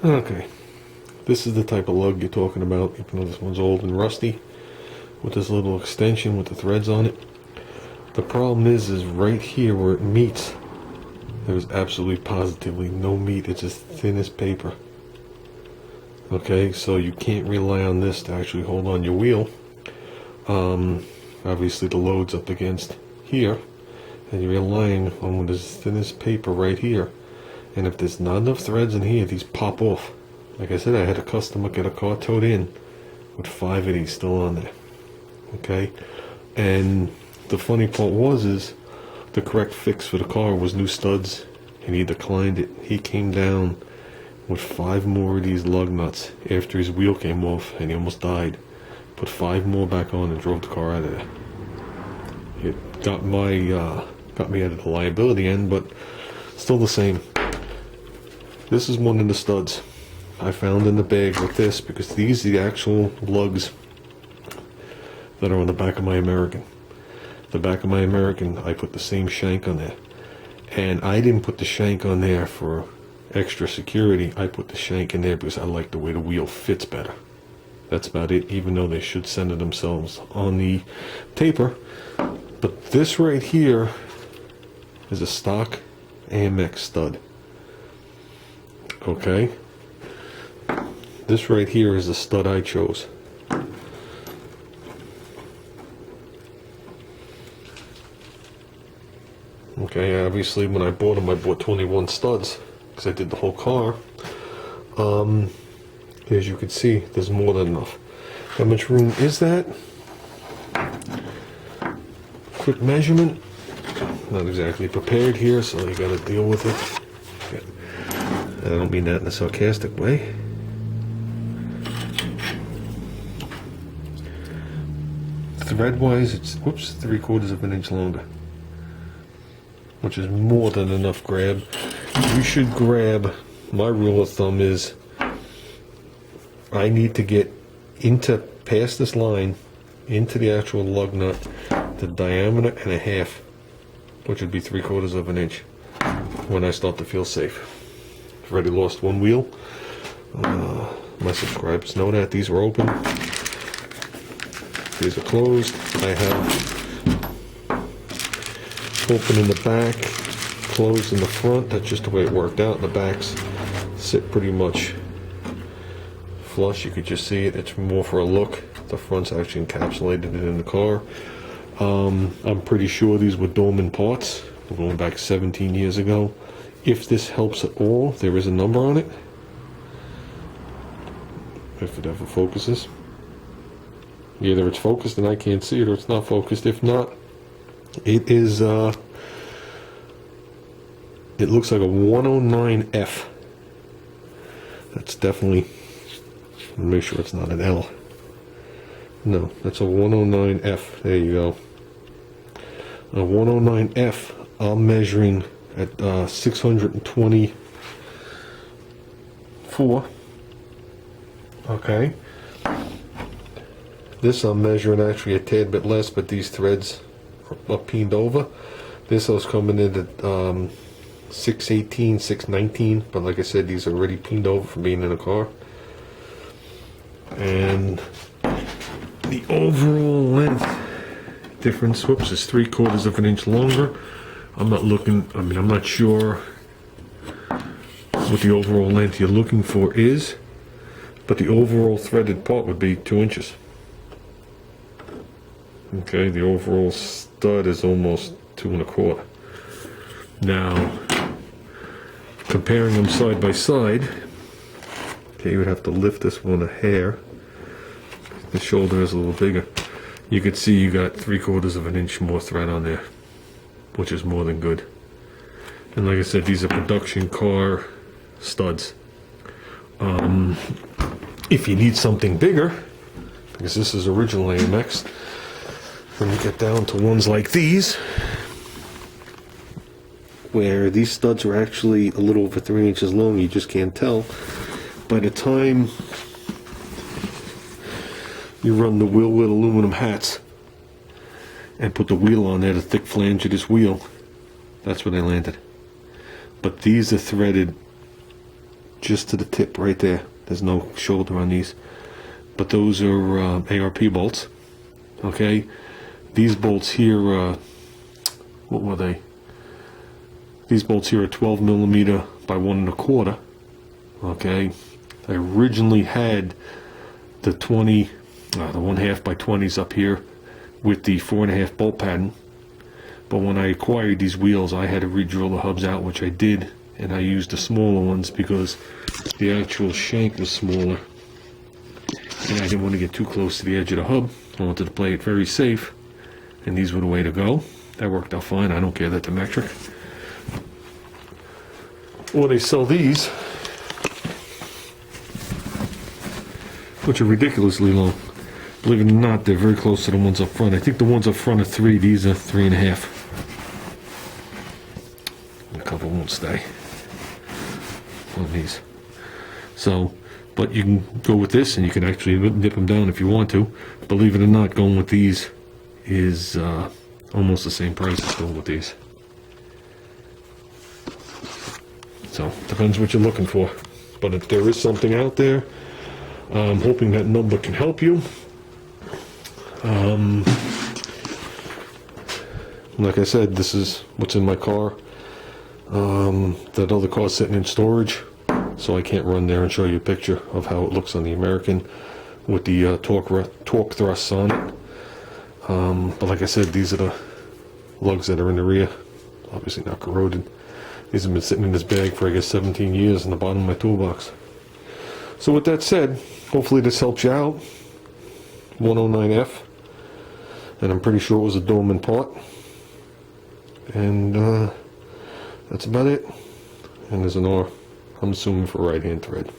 Okay, this is the type of lug you're talking about, even though this one's old and rusty, with this little extension with the threads on it. The problem is right here where it meets, there's absolutely positively no meat. It's as thin as paper. Okay, so you can't rely on this to actually hold on your wheel. Obviously the load's up against here, and you're relying on this thin as paper right here. And if there's not enough threads in here, these pop off. Like I said, I had a customer get a car towed in with 5 of these still on there. Okay, and the funny part is the correct fix for the car was new studs, and he declined it. He came down with 5 more of these lug nuts after his wheel came off, and he almost died. Put 5 more back on and drove the car out of there. It got me out of the liability end, but still the same. This is one of the studs I found in the bag with this, because these are the actual lugs that are on the back of my American. The back of my American, I put the same shank on there. And I didn't put the shank on there for extra security. I put the shank in there because I like the way the wheel fits better. That's about it, even though they should center themselves on the taper. But this right here is a stock AMX stud. Okay, this right here is the stud I chose. Okay, obviously when I bought them, I bought 21 studs because I did the whole car. As you can see, there's more than enough. How much room is that? Quick measurement. Not exactly prepared here, so you got to deal with it. I don't mean that in a sarcastic way. Thread-wise, it's 3/4 of an inch longer, which is more than enough grab. You should grab, my rule of thumb is, I need to get past this line, into the actual lug nut, the diameter and a half, which would be 3/4 of an inch, when I start to feel safe. I've already lost one wheel. My subscribers know that. These were open. These are closed. I have open in the back, closed in the front. That's just the way it worked out. The backs sit pretty much flush. You could just see it. It's more for a look. The front's actually encapsulated it in the car. I'm pretty sure these were Dorman parts. We're going back 17 years ago. If this helps at all, there is a number on it. If it ever focuses. Either it's focused and I can't see it, or it's not focused. If not, it is, it looks like a 109F. That's definitely, make sure it's not an L. No, that's a 109F. There you go. A 109F, I'm measuring at 624. Okay. This I'm measuring actually a tad bit less, but these threads are peened over. This I was coming in at 618, 619, but like I said, these are already peened over from being in a car. And the overall length difference, is 3/4 of an inch longer. I'm not sure what the overall length you're looking for is, but the overall threaded part would be 2 inches. Okay, the overall stud is almost 2 1/4. Now, comparing them side by side, okay, you would have to lift this one a hair. The shoulder is a little bigger. You could see you got 3/4 of an inch more thread on there, which is more than good. And like I said, these are production car studs. If you need something bigger, because this is original AMX, when you get down to ones like these, where these studs are actually a little over 3 inches long, you just can't tell. By the time you run the wheel with aluminum hats and put the wheel on there, the thick flange of this wheel, that's where they landed. But these are threaded just to the tip right there. There's no shoulder on these, but those are ARP bolts. Okay, these bolts here, what were they? These bolts here are 12 millimeter by 1 1/4. Okay, I originally had the 20, the 1/2 by 20s up here with the 4.5 bolt pattern. But when I acquired these wheels, I had to re-drill the hubs out, which I did, and I used the smaller ones because the actual shank was smaller, and I didn't want to get too close to the edge of the hub. I wanted to play it very safe, and these were the way to go. That worked out fine. I don't care that they're metric. Or they sell these, which are ridiculously long. Believe it or not, they're very close to the ones up front. I think the ones up front are 3. These are 3.5. A couple won't stay on these. So, but you can go with this, and you can actually nip them down if you want to. Believe it or not, going with these is almost the same price as going with these. So, depends what you're looking for. But if there is something out there, I'm hoping that number can help you. Like I said, this is what's in my car. That other car's sitting in storage, so I can't run there and show you a picture of how it looks on the American with the torque thrusts on it. But like I said, these are the lugs that are in the rear. Obviously not corroded. These have been sitting in this bag for, I guess, 17 years in the bottom of my toolbox. So with that said, hopefully this helps you out. 109F. And I'm pretty sure it was a Dolman part. And that's about it. And there's an R, I'm assuming, for right hand thread.